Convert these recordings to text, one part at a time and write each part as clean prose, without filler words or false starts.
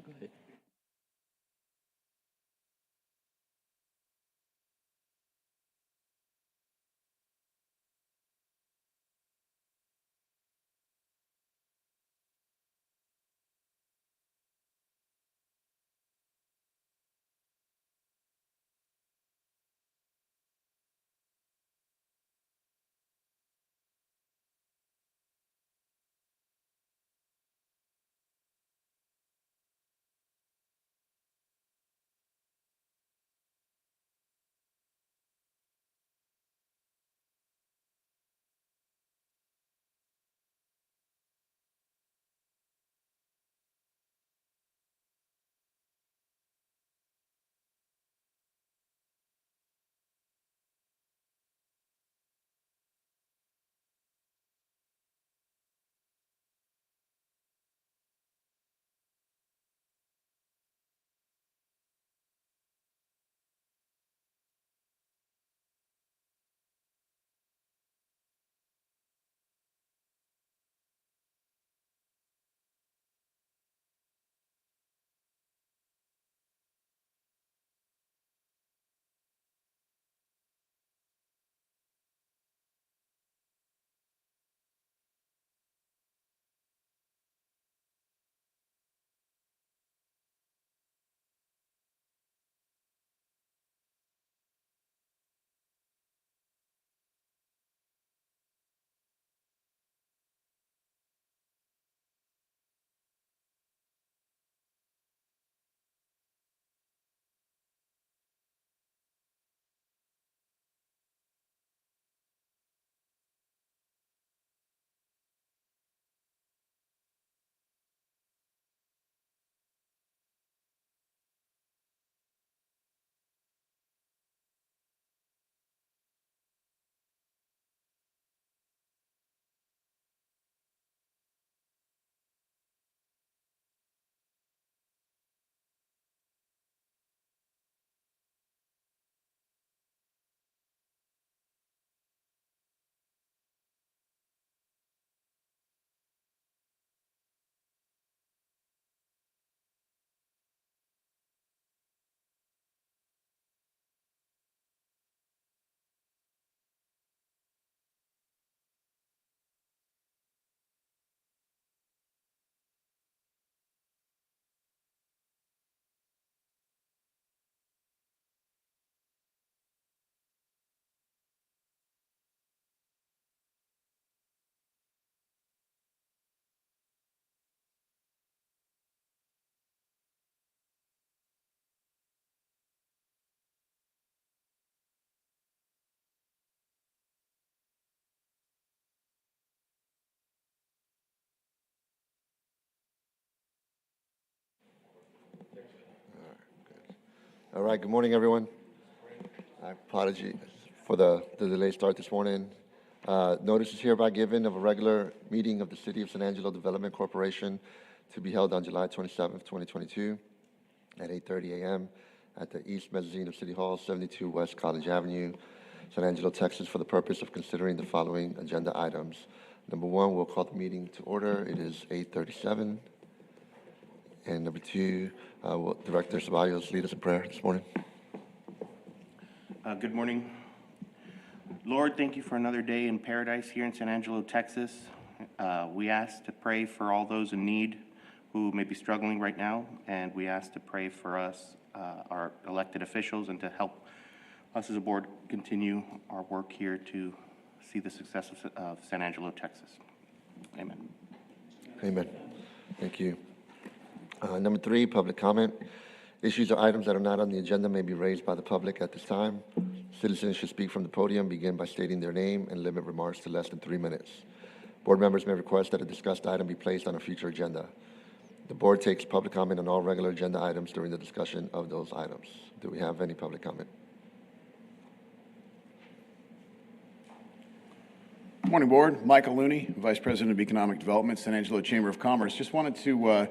go ahead. All right, good morning, everyone. I apologize for the delayed start this morning. Notice is hereby given of a regular meeting of the City of San Angelo Development Corporation to be held on July 27th, 2022 at 8:30 a.m. at the East Mezzanine of City Hall, 72 West College Avenue, San Angelo, Texas, for the purpose of considering the following agenda items. Number one, we'll call the meeting to order. It is 8:37. And number two, will Director Ceballos lead us in prayer this morning? Good morning. Lord, thank you for another day in paradise here in San Angelo, Texas. We ask to pray for all those in need who may be struggling right now, and we ask to pray for us, our elected officials, and to help us as a board continue our work here to see the success of San Angelo, Texas. Amen. Amen. Thank you. Number three, public comment. Issues or items that are not on the agenda may be raised by the public at this time. Citizens should speak from the podium, begin by stating their name, and limit remarks to less than 3 minutes. Board members may request that a discussed item be placed on a future agenda. The board takes public comment on all regular agenda items during the discussion of those items. Do we have any public comment? Good morning, Board. Michael Looney, Vice President of Economic Development, San Angelo Chamber of Commerce. Just wanted to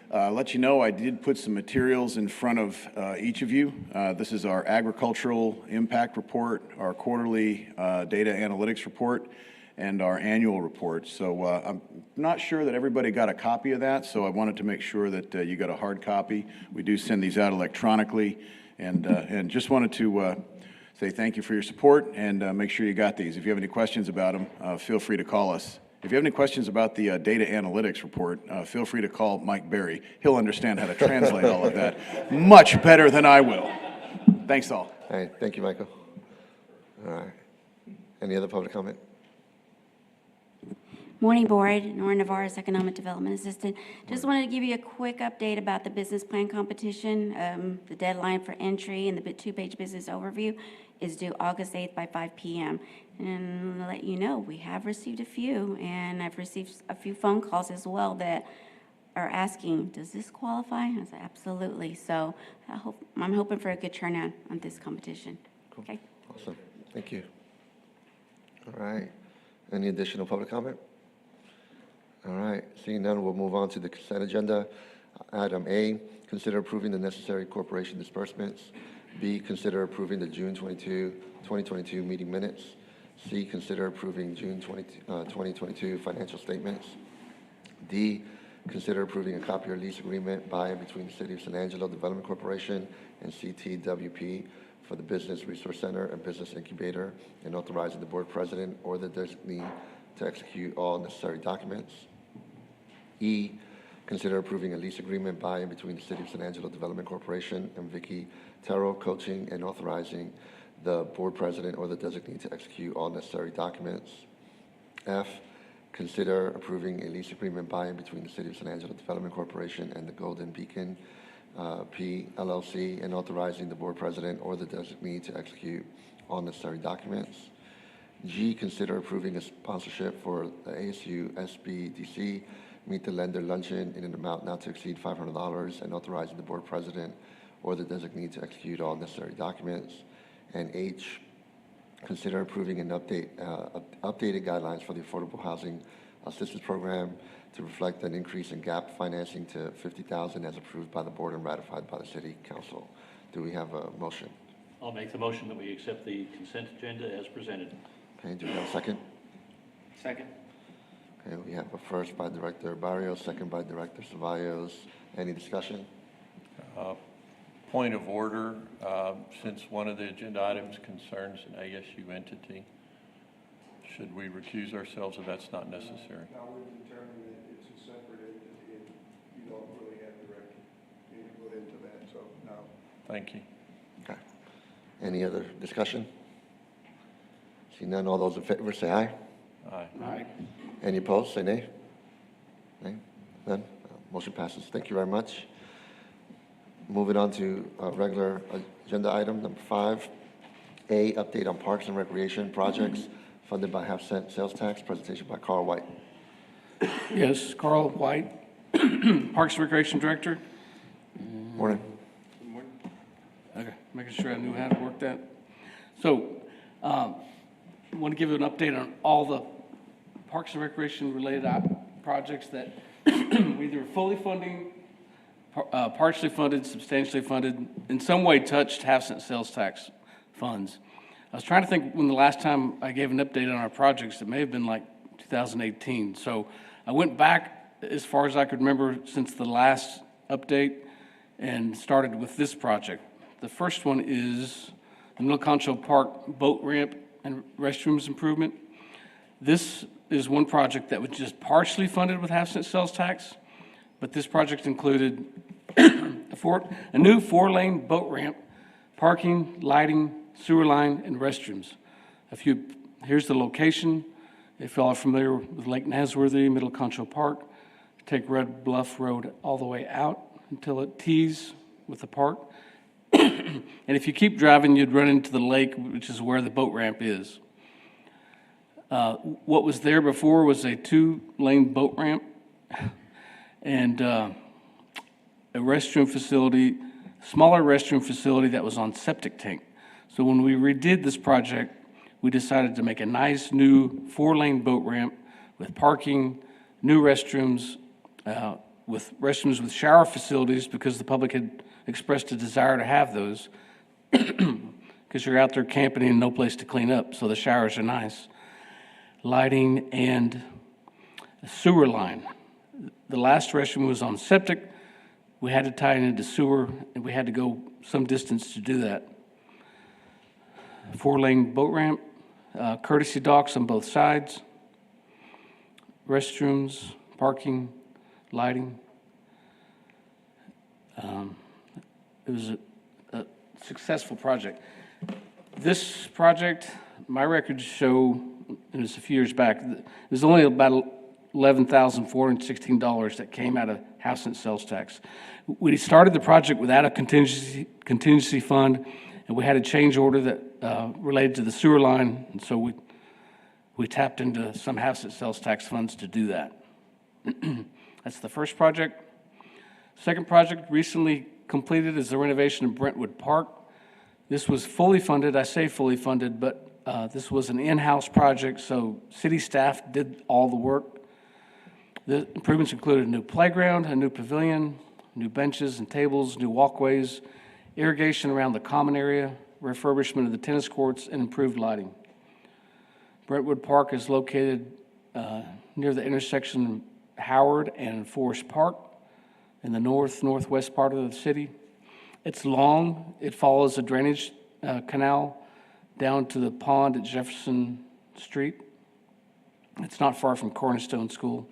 let you know I did put some materials in front of each of you. This is our agricultural impact report, our quarterly data analytics report, and our annual report. So I'm not sure that everybody got a copy of that, so I wanted to make sure that you got a hard copy. We do send these out electronically, and just wanted to say thank you for your support, and make sure you got these. If you have any questions about them, feel free to call us. If you have any questions about the data analytics report, feel free to call Mike Berry. He'll understand how to translate all of that much better than I will. Thanks all. All right, thank you, Michael. All right. Any other public comment? Morning, Board. Nora Navarez, Economic Development Assistant. Just wanted to give you a quick update about the business plan competition. The deadline for entry and the two-page business overview is due August 8th by 5 p.m. And I'll let you know, we have received a few, and I've received a few phone calls as well that are asking, does this qualify? I said, absolutely. So I'm hoping for a good turnout on this competition. Cool. Okay. Awesome. Thank you. All right. Any additional public comment? All right. Seeing none, we'll move on to the consent agenda. Item A, consider approving the necessary corporation disbursements. B, consider approving the June 22, 2022 meeting minutes. C, consider approving June 2022 financial statements. D, consider approving a copy or lease agreement by and between the City of San Angelo Development Corporation and CTWP for the Business Resource Center and Business Incubator, and authorizing the board president or the designee to execute all necessary documents. E, consider approving a lease agreement by and between the City of San Angelo Development Corporation and Vicky Terrell Coaching, and authorizing the board president or the designee to execute all necessary documents. F, consider approving a lease agreement by and between the City of San Angelo Development Corporation and the Golden Beacon P. LLC, and authorizing the board president or the designee to execute all necessary documents. G, consider approving a sponsorship for the ASU SBDC Meet the Lender Luncheon in an amount not to exceed $500, and authorizing the board president or the designee to execute all necessary documents. And H, consider approving an updated guidelines for the Affordable Housing Assistance Program to reflect an increase in gap financing to $50,000 as approved by the board and ratified by the City Council. Do we have a motion? I'll make the motion that we accept the consent agenda as presented. Okay, do we have a second? Second. Okay, we have a first by Director Barrios, second by Director Ceballos. Any discussion? Point of order, since one of the agenda items concerns an ASU entity, should we recuse ourselves if that's not necessary? Now we've determined that it's a separate entity and you don't really have direct input into that, so no. Thank you. Okay. Any other discussion? See none, all those in favor say aye. Aye. Aye. Any opposed, say nay. Nay? None? Motion passes. Thank you very much. Moving on to regular agenda item number 5. A, update on parks and recreation projects funded by half-cent sales tax. Presentation by Carl White. Yes, Carl White, Parks and Recreation Director. Morning. Okay, making sure I knew how to work that. So, I want to give you an update on all the Parks and Recreation related projects that we either fully funding, partially funded, substantially funded, in some way touched half-cent sales tax funds. I was trying to think when the last time I gave an update on our projects. It may have been like 2018. So I went back as far as I could remember since the last update and started with this project. The first one is the Middle Concho Park boat ramp and restrooms improvement. This is one project that was just partially funded with half-cent sales tax, but this project included a new 4-lane boat ramp, parking, lighting, sewer line, and restrooms. Here's the location. If y'all are familiar with Lake Nasworthy, Middle Concho Park, take Red Bluff Road all the way out until it tees with the park. And if you keep driving, you'd run into the lake, which is where the boat ramp is. What was there before was a 2-lane boat ramp and a restroom facility, smaller restroom facility that was on septic tank. So when we redid this project, we decided to make a nice new 4-lane boat ramp with parking, new restrooms, with shower facilities because the public had expressed a desire to have those because you're out there camping and no place to clean up, so the showers are nice. lighting, and a sewer line. The last restroom was on septic. We had to tie it into sewer, and we had to go some distance to do that. 4-lane boat ramp, courtesy docks on both sides, restrooms, parking, lighting. It was a successful project. This project, my records show, and it's a few years back, it was only about $11,416 that came out of house and sales tax. We started the project without a contingency fund, and we had a change order that related to the sewer line, and so we tapped into some house and sales tax funds to do that. That's the first project. Second project recently completed is the renovation of Brentwood Park. This was fully funded. I say fully funded, but this was an in-house project, so city staff did all the work. The improvements included a new playground, a new pavilion, new benches and tables, new walkways, irrigation around the common area, refurbishment of the tennis courts, and improved lighting. Brentwood Park is located near the intersection of Howard and Forest Park in the northwest part of the city. It's long. It follows a drainage canal down to the pond at Jefferson Street. It's not far from Cornerstone School.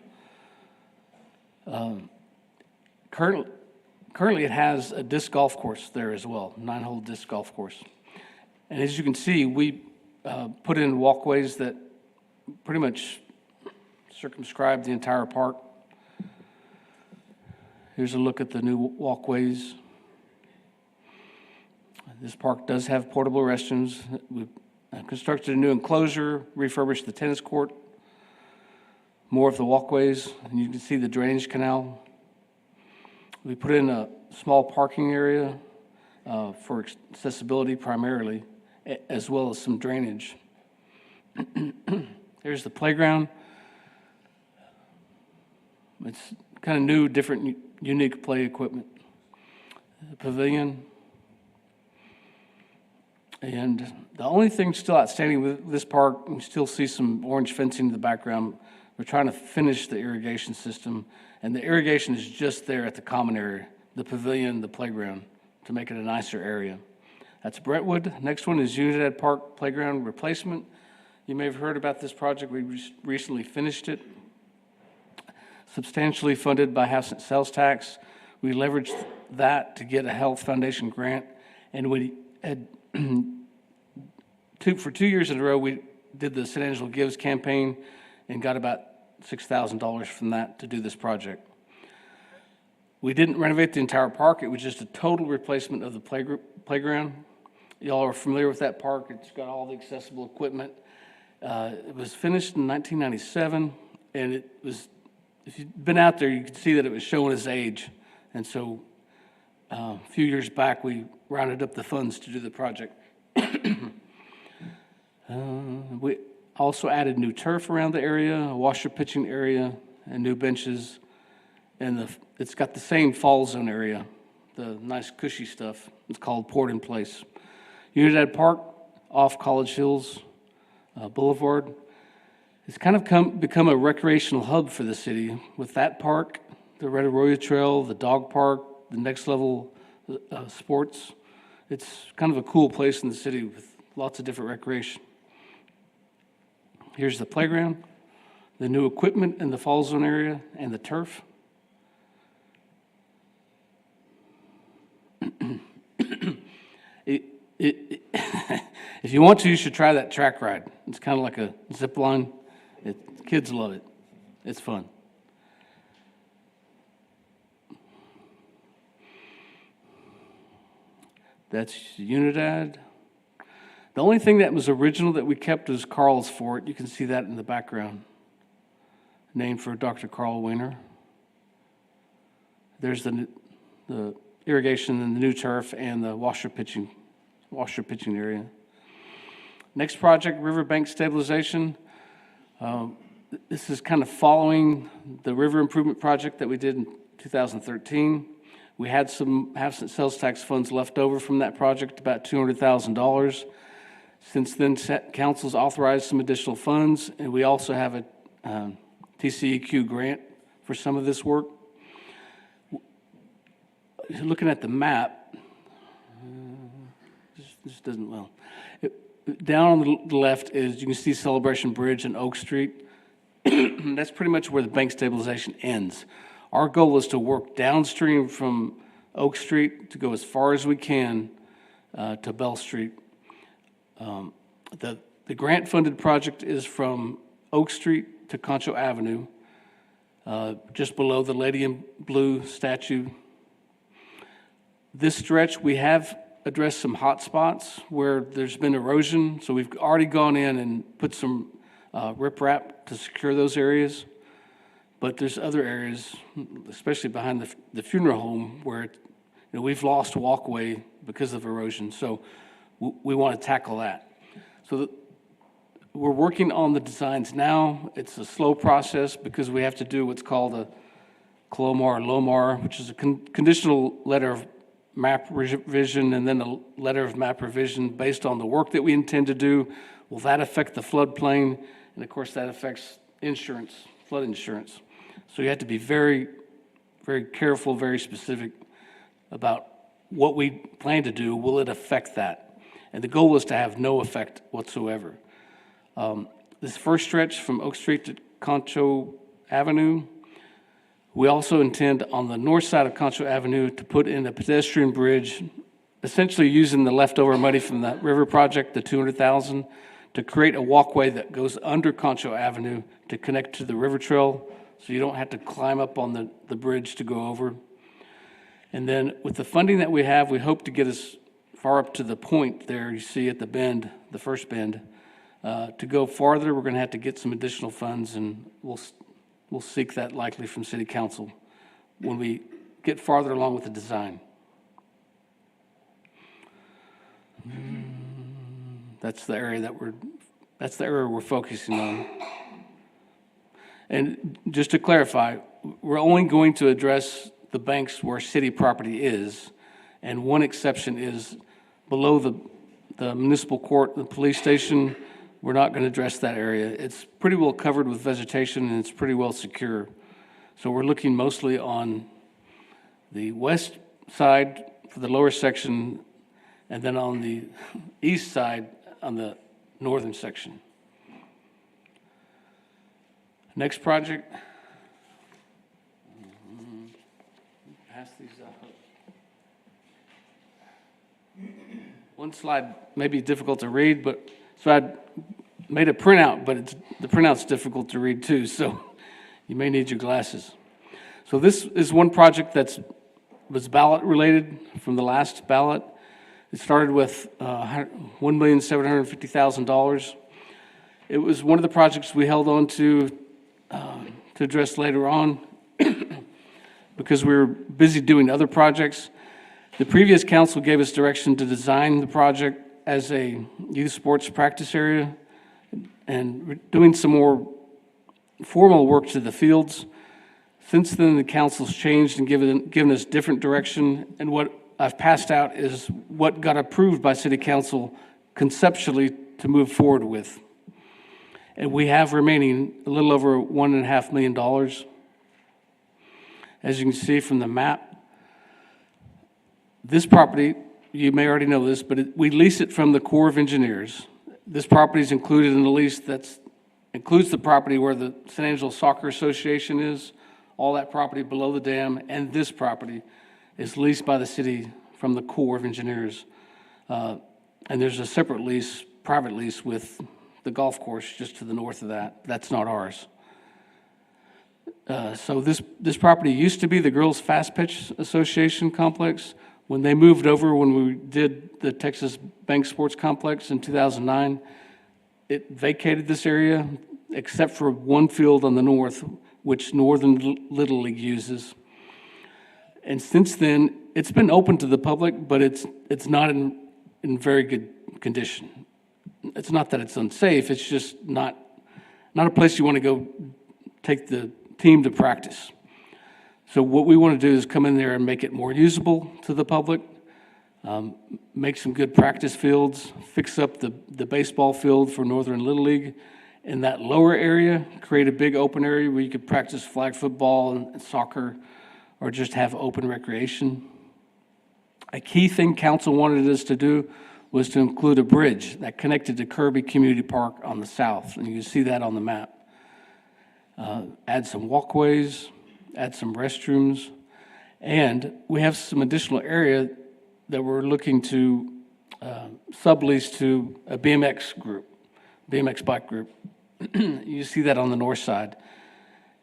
Currently, it has a disc golf course there as well, 9-hole disc golf course. And as you can see, we put in walkways that pretty much circumscribe the entire park. Here's a look at the new walkways. This park does have portable restrooms. We constructed a new enclosure, refurbished the tennis court, more of the walkways, and you can see the drainage canal. We put in a small parking area for accessibility primarily, as well as some drainage. There's the playground. It's kind of new, different, unique play equipment. The pavilion. And the only thing still outstanding with this park, we still see some orange fencing in the background. We're trying to finish the irrigation system, and the irrigation is just there at the common area, the pavilion, the playground, to make it a nicer area. That's Brentwood. Next one is Unidad Park Playground Replacement. You may have heard about this project. We recently finished it. Substantially funded by house and sales tax. We leveraged that to get a Health Foundation grant, and we had for 2 years in a row, we did the San Angelo Gives campaign and got about $6,000 from that to do this project. We didn't renovate the entire park. It was just a total replacement of the playground. Y'all are familiar with that park. It's got all the accessible equipment. It was finished in 1997, and it was, if you've been out there, you can see that it was showing its age. And so a few years back, we rounded up the funds to do the project. We also added new turf around the area, a washer pitching area, and new benches. And it's got the same fall zone area, the nice cushy stuff. It's called Port in Place. Unidad Park off College Hills Boulevard. It's kind of become a recreational hub for the city with that park, the Red Arroyo Trail, the dog park, the next level sports. It's kind of a cool place in the city with lots of different recreation. Here's the playground, the new equipment in the fall zone area, and the turf. If you want to, you should try that track ride. It's kind of like a zip line. Kids love it. It's fun. That's Unidad. The only thing that was original that we kept was Carl's Fort. You can see that in the background. Named for Dr. Carl Weiner. There's the irrigation and the new turf and the washer pitching area. Next project, Riverbank Stabilization. This is kind of following the river improvement project that we did in 2013. We had some sales tax funds left over from that project, about $200,000. Since then, council's authorized some additional funds, and we also have a TCEQ grant for some of this work. Looking at the map, this doesn't, well, down on the left is, you can see Celebration Bridge and Oak Street. That's pretty much where the bank stabilization ends. Our goal is to work downstream from Oak Street to go as far as we can to Bell Street. The grant-funded project is from Oak Street to Concho Avenue, just below the Lady in Blue statue. This stretch, we have addressed some hot spots where there's been erosion, so we've already gone in and put some riprap to secure those areas. But there's other areas, especially behind the funeral home, where we've lost walkway because of erosion. So we want to tackle that. So we're working on the designs now. It's a slow process because we have to do what's called a CLOMAR or LOMAR, which is a conditional letter of map revision, and then a letter of map revision based on the work that we intend to do. Will that affect the floodplain? And of course, that affects insurance, flood insurance. So you have to be very, very careful, very specific about what we plan to do. Will it affect that? And the goal is to have no effect whatsoever. This first stretch from Oak Street to Concho Avenue, we also intend on the north side of Concho Avenue to put in a pedestrian bridge, essentially using the leftover money from that river project, the $200,000, to create a walkway that goes under Concho Avenue to connect to the river trail, so you don't have to climb up on the bridge to go over. And then with the funding that we have, we hope to get as far up to the point there you see at the bend, the first bend. To go farther, we're going to have to get some additional funds, and we'll seek that likely from City Council when we get farther along with the design. That's the area we're focusing on. And just to clarify, we're only going to address the banks where city property is, and one exception is below the municipal court, the police station. We're not going to address that area. It's pretty well covered with vegetation, and it's pretty well secure. So we're looking mostly on the west side for the lower section, and then on the east side on the northern section. Next project. Pass these up. One slide may be difficult to read, but so I made a printout, but the printout's difficult to read too, so you may need your glasses. So this is one project was ballot related from the last ballot. It started with $1,750,000. It was one of the projects we held on to address later on because we were busy doing other projects. The previous council gave us direction to design the project as a youth sports practice area and doing some more formal work to the fields. Since then, the council's changed and given us different direction, and what I've passed out is what got approved by City Council conceptually to move forward with. And we have remaining a little over $1.5 million. As you can see from the map, this property, you may already know this, but we lease it from the Corps of Engineers. This property is included in the lease that includes the property where the San Angelo Soccer Association is, all that property below the dam, and this property is leased by the city from the Corps of Engineers. And there's a separate lease, private lease with the golf course just to the north of that. That's not ours. So this property used to be the Girls Fast Pitch Association complex. When they moved over, when we did the Texas Bank Sports Complex in 2009, it vacated this area except for one field on the north, which Northern Little League uses. And since then, it's been open to the public, but it's not in very good condition. It's not that it's unsafe, it's just not a place you want to go take the team to practice. So what we want to do is come in there and make it more usable to the public. make some good practice fields, fix up the baseball field for Northern Little League. In that lower area, create a big open area where you could practice flag football and soccer, or just have open recreation. A key thing council wanted us to do was to include a bridge that connected to Kirby Community Park on the south, and you can see that on the map. Add some walkways, add some restrooms, and we have some additional area that we're looking to sublease to a BMX group, BMX bike group. You see that on the north side.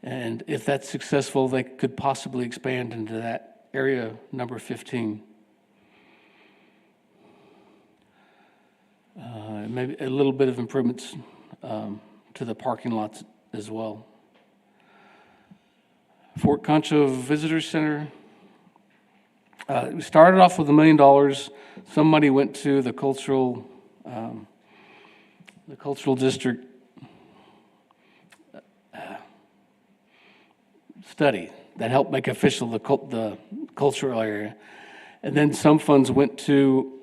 And if that's successful, they could possibly expand into that area number 15. Maybe a little bit of improvements to the parking lots as well. Fort Concho Visitor Center. We started off with $1 million. Some money went to the cultural district study that helped make official the cultural area. And then some funds went to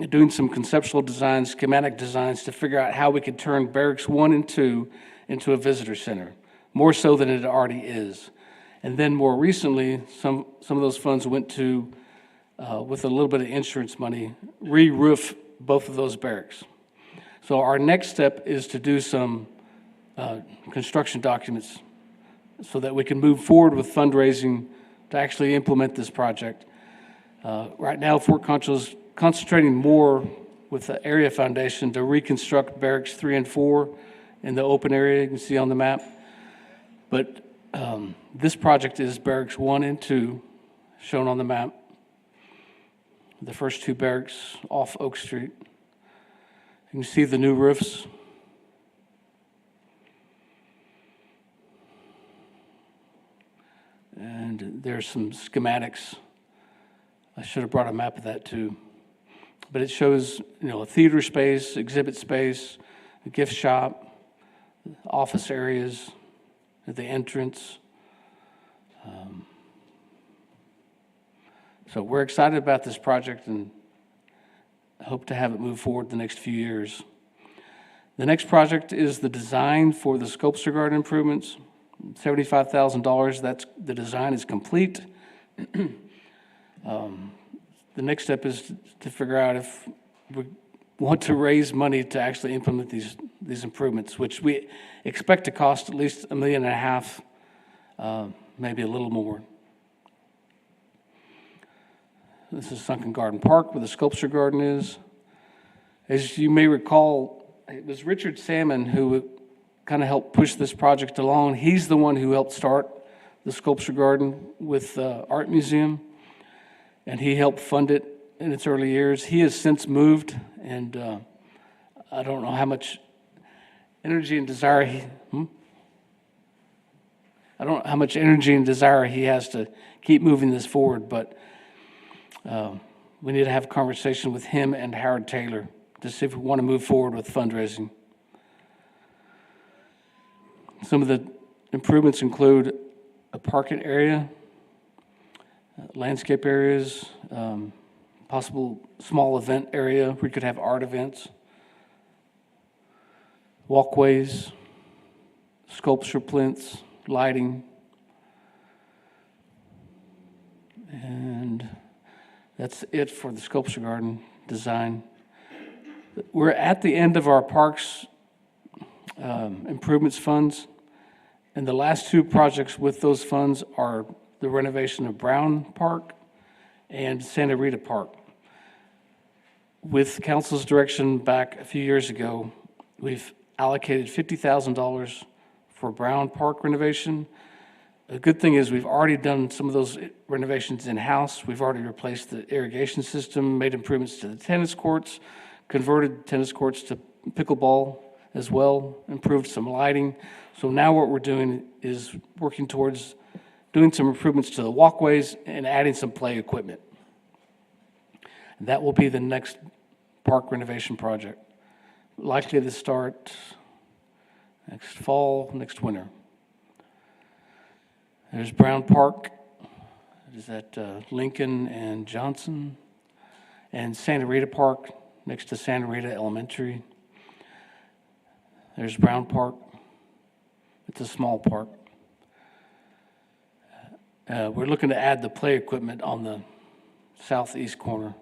doing some conceptual designs, schematic designs to figure out how we could turn Barracks 1 and 2 into a visitor center, more so than it already is. And then more recently, some of those funds went to, with a little bit of insurance money, re-roof both of those barracks. So our next step is to do some construction documents so that we can move forward with fundraising to actually implement this project. Right now, Fort Concho's concentrating more with the area foundation to reconstruct Barracks 3 and 4 in the open area you can see on the map. But this project is Barracks 1 and 2, shown on the map. The first two barracks off Oak Street. You can see the new roofs. And there's some schematics. I should have brought a map of that too. But it shows, a theater space, exhibit space, a gift shop, office areas at the entrance. So we're excited about this project and hope to have it move forward the next few years. The next project is the design for the sculpture garden improvements, $75,000. That's the design is complete. The next step is to figure out if we want to raise money to actually implement these improvements, which we expect to cost at least $1.5 million, maybe a little more. This is Sunken Garden Park, where the sculpture garden is. As you may recall, it was Richard Salmon who kind of helped push this project along. He's the one who helped start the sculpture garden with the Art Museum, and he helped fund it in its early years. He has since moved, and I don't know how much energy and desire I don't know how much energy and desire he has to keep moving this forward, but we need to have a conversation with him and Howard Taylor to see if we want to move forward with fundraising. Some of the improvements include a parking area, landscape areas, possible small event area where we could have art events, walkways, sculpture plinths, lighting, and that's it for the sculpture garden design. We're at the end of our parks improvements funds, and the last two projects with those funds are the renovation of Brown Park and Santa Rita Park. With council's direction back a few years ago, we've allocated $50,000 for Brown Park renovation. The good thing is we've already done some of those renovations in-house. We've already replaced the irrigation system, made improvements to the tennis courts, converted tennis courts to pickleball as well, improved some lighting. So now what we're doing is working towards doing some improvements to the walkways and adding some play equipment. That will be the next park renovation project, likely to start next fall, next winter. There's Brown Park. It is at Lincoln and Johnson. and Santa Rita Park next to Santa Rita Elementary. There's Brown Park. It's a small park. We're looking to add the play equipment on the southeast corner.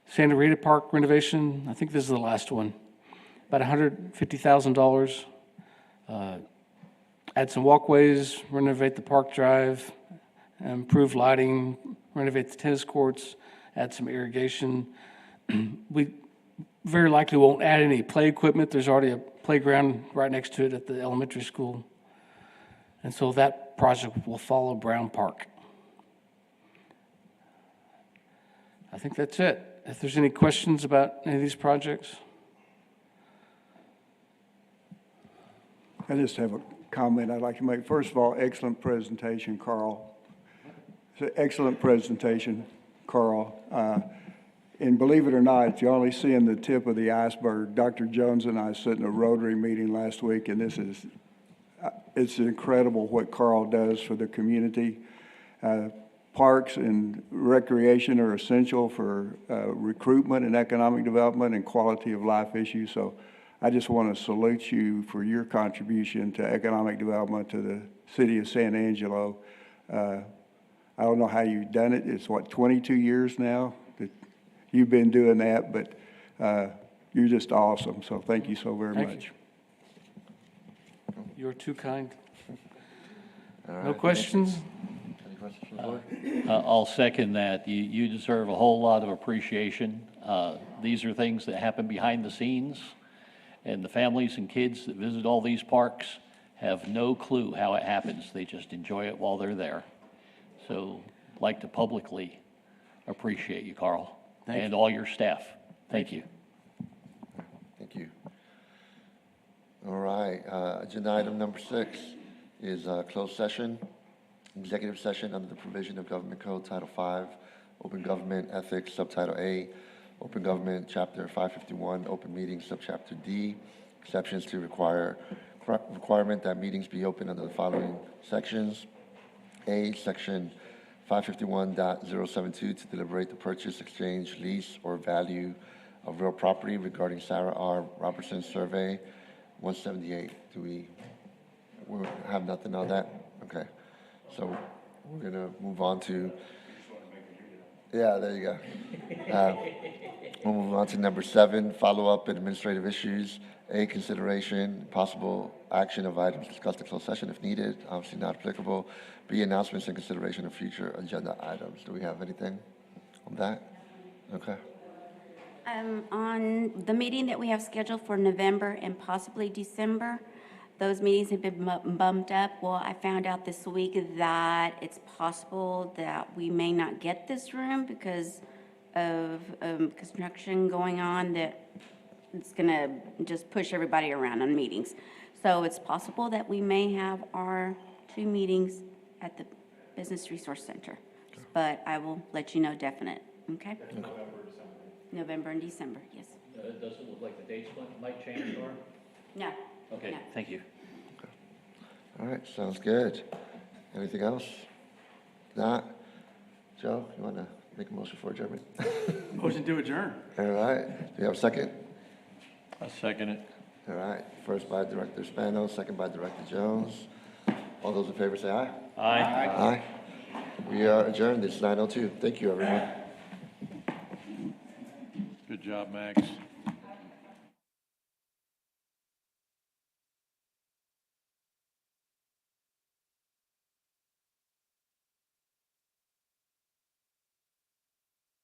Santa Rita Park renovation, I think this is the last one, about $150,000. Add some walkways, renovate the park drive, improve lighting, renovate the tennis courts, add some irrigation. We very likely won't add any play equipment. There's already a playground right next to it at the elementary school. And so that project will follow Brown Park. I think that's it. If there's any questions about any of these projects? I just have a comment I'd like to make. First of all, excellent presentation, Carl. It's an excellent presentation, Carl. And believe it or not, you're only seeing the tip of the iceberg. Dr. Jones and I sat in a Rotary meeting last week, and it's incredible what Carl does for the community. Parks and recreation are essential for recruitment and economic development and quality of life issues. So I just want to salute you for your contribution to economic development to the city of San Angelo. I don't know how you've done it. It's 22 years now that you've been doing that, but you're just awesome. So thank you so very much. You're too kind. All right, No questions? Any questions from the board? I'll second that. You deserve a whole lot of appreciation. These are things that happen behind the scenes, and the families and kids that visit all these parks have no clue how it happens. They just enjoy it while they're there. So I'd like to publicly appreciate you, Carl, and all your staff. Thank you. Thank you. All right, agenda item number 6 is closed session, executive session under the provision of Government Code Title V, Open Government Ethics, Subtitle A, Open Government Chapter 551, Open Meetings, Subchapter D, exceptions to requirement that meetings be open under the following sections. A, Section 551.072 to deliberate the purchase, exchange, lease, or value of real property regarding Sarah R. Robertson's survey, 178. Do we have nothing on that? Okay. So we're going to move on to, yeah, there you go. We'll move on to number 7, follow-up and administrative issues. A, consideration, possible action of items discussed in closed session if needed, obviously not applicable. B, announcements and consideration of future agenda items. Do we have anything on that? Okay. On the meeting that we have scheduled for November and possibly December, those meetings have been bumped up. Well, I found out this week that it's possible that we may not get this room because of construction going on, that it's gonna just push everybody around on meetings. So it's possible that we may have our 2 meetings at the Business Resource Center. But I will let you know definite, okay? November and December, yes. It doesn't look like the dates might change, Nora? No. Okay, No. thank you. All right, sounds good. Anything else? Not? Joe, you want to make a motion for adjournment? Motion to adjourn. All right, do you have a second? I second it. All right, first by Director Spano, second by Director Jones. All those in favor say aye. Aye. Aye. We are adjourned. It's 9:02. Thank you, everyone. Good job, Max.